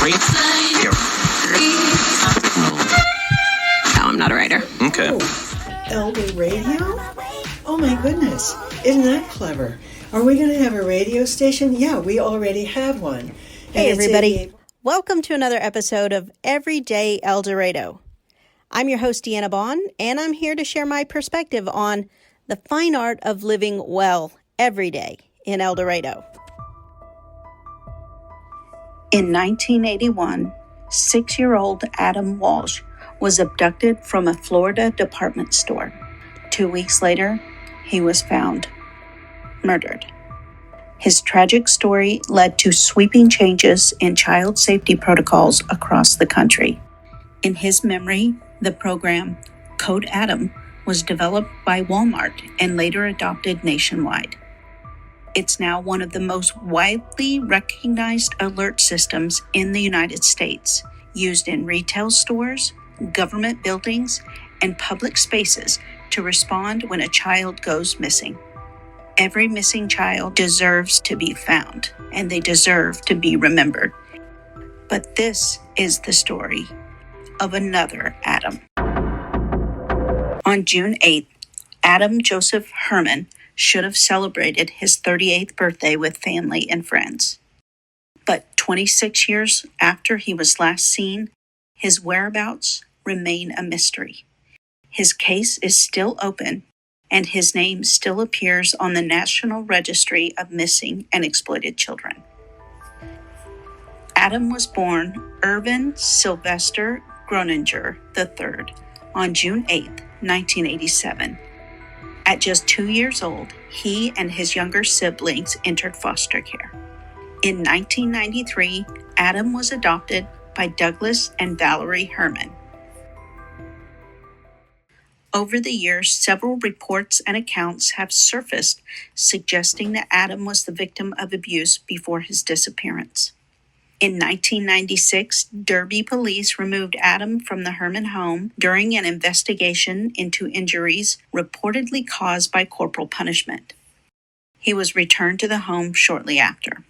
No, I'm not a writer. Okay. Oh, Elder Radio? Oh my goodness. Isn't that clever? Are we going to have a radio station? Yeah, we already have one. Hey everybody. Welcome to another episode of Everyday El Dorado. I'm your host, Deanna Bond, and I'm here to share my perspective on the fine art of living well every day in El Dorado. In 1981, 6-year-old Adam Walsh was abducted from a Florida department store. 2 weeks later, he was found murdered. His tragic story led to sweeping changes in child safety protocols across the country. In his memory, the program Code Adam was developed by Walmart and later adopted nationwide. It's now one of the most widely recognized alert systems in the United States, used in retail stores, government buildings, and public spaces to respond when a child goes missing. Every missing child deserves to be found, and they deserve to be remembered. But this is the story of another Adam. On June 8th, Adam Joseph Herman should have celebrated his 38th birthday with family and friends. But 26 years after he was last seen, his whereabouts remain a mystery. His case is still open, and his name still appears on the National Registry of Missing and Exploited Children. Adam was born Irvin Sylvester Groninger III on June 8, 1987. At just 2 years old, he and his younger siblings entered foster care. In 1993, Adam was adopted by Douglas and Valerie Herman. Over the years, several reports and accounts have surfaced suggesting that Adam was the victim of abuse before his disappearance. In 1996, Derby police removed Adam from the Herman home during an investigation into injuries reportedly caused by corporal punishment. He was returned to the home shortly after.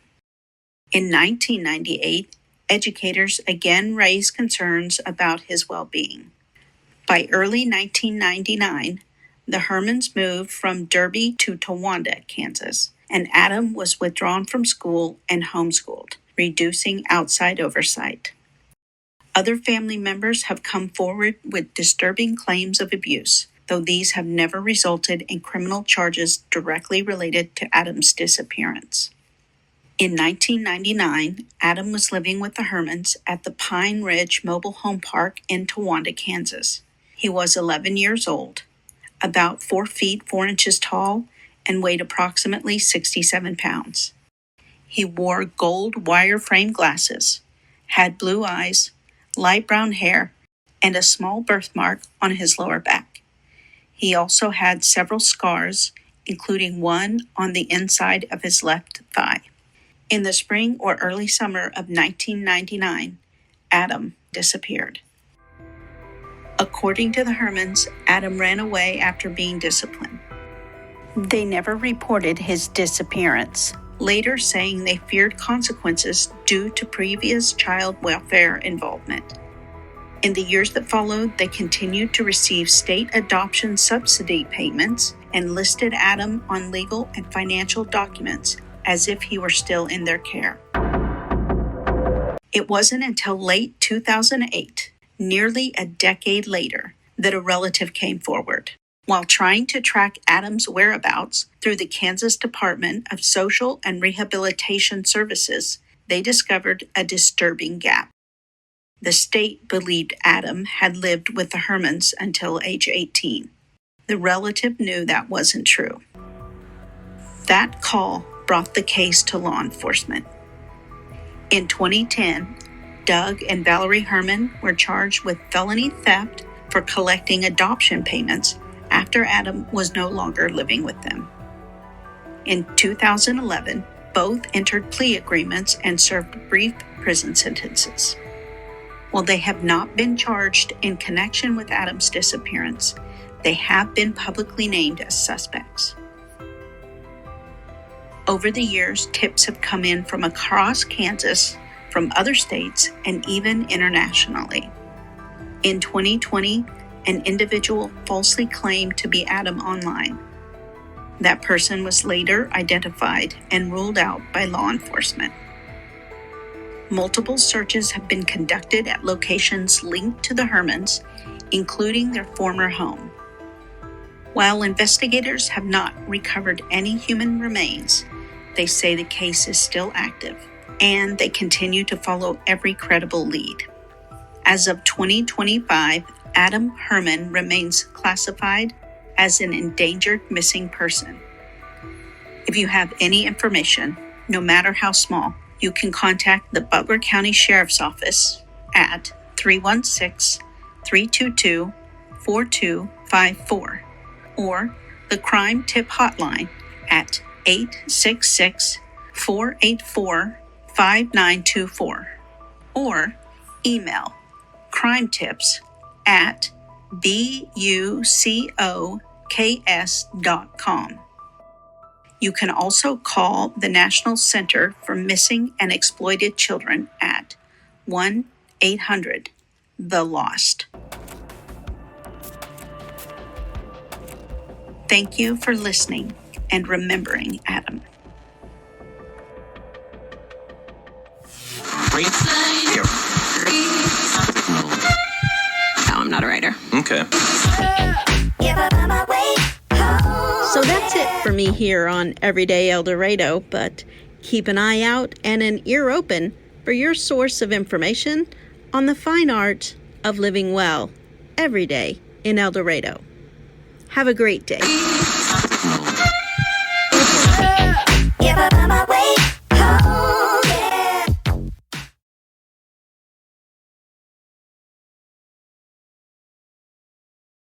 In 1998, educators again raised concerns about his well-being. By early 1999, the Hermans moved from Derby to Towanda, Kansas, and Adam was withdrawn from school and homeschooled, reducing outside oversight. Other family members have come forward with disturbing claims of abuse, though these have never resulted in criminal charges directly related to Adam's disappearance. In 1999, Adam was living with the Hermans at the Pine Ridge Mobile Home Park in Towanda, Kansas. He was 11 years old, about 4 feet 4 inches tall, and weighed approximately 67 pounds. He wore gold wire-frame glasses, had blue eyes, light brown hair, and a small birthmark on his lower back. He also had several scars, including one on the inside of his left thigh. In the spring or early summer of 1999, Adam disappeared. According to the Hermans, Adam ran away after being disciplined. They never reported his disappearance, later saying they feared consequences due to previous child welfare involvement. In the years that followed, they continued to receive state adoption subsidy payments and listed Adam on legal and financial documents as if he were still in their care. It wasn't until late 2008, nearly a decade later, that a relative came forward. While trying to track Adam's whereabouts through the Kansas Department of Social and Rehabilitation Services, they discovered a disturbing gap. The state believed Adam had lived with the Hermans until age 18. The relative knew that wasn't true. That call brought the case to law enforcement. In 2010, Doug and Valerie Herman were charged with felony theft for collecting adoption payments after Adam was no longer living with them. In 2011, both entered plea agreements and served brief prison sentences. While they have not been charged in connection with Adam's disappearance, they have been publicly named as suspects. Over the years, tips have come in from across Kansas from other states and even internationally. In 2020, an individual falsely claimed to be Adam online. That person was later identified and ruled out by law enforcement. Multiple searches have been conducted at locations linked to the Hermans, including their former home. While investigators have not recovered any human remains, they say the case is still active, and they continue to follow every credible lead. As of 2025, Adam Herman remains classified as an endangered missing person. If you have any information, no matter how small, you can contact the Butler County Sheriff's Office at 316-322-4254 or the Crime Tip Hotline at 866-484-5924 or email crimetips@bucoks.com. You can also call the National Center for Missing and Exploited Children at 1-800-THE-LOST. Thank you for listening and remembering Adam. No, I'm not a writer. Okay. So that's it for me here on Everyday El Dorado, but keep an eye out and an ear open for your source of information on the fine art of living well every day in El Dorado. Have a great day.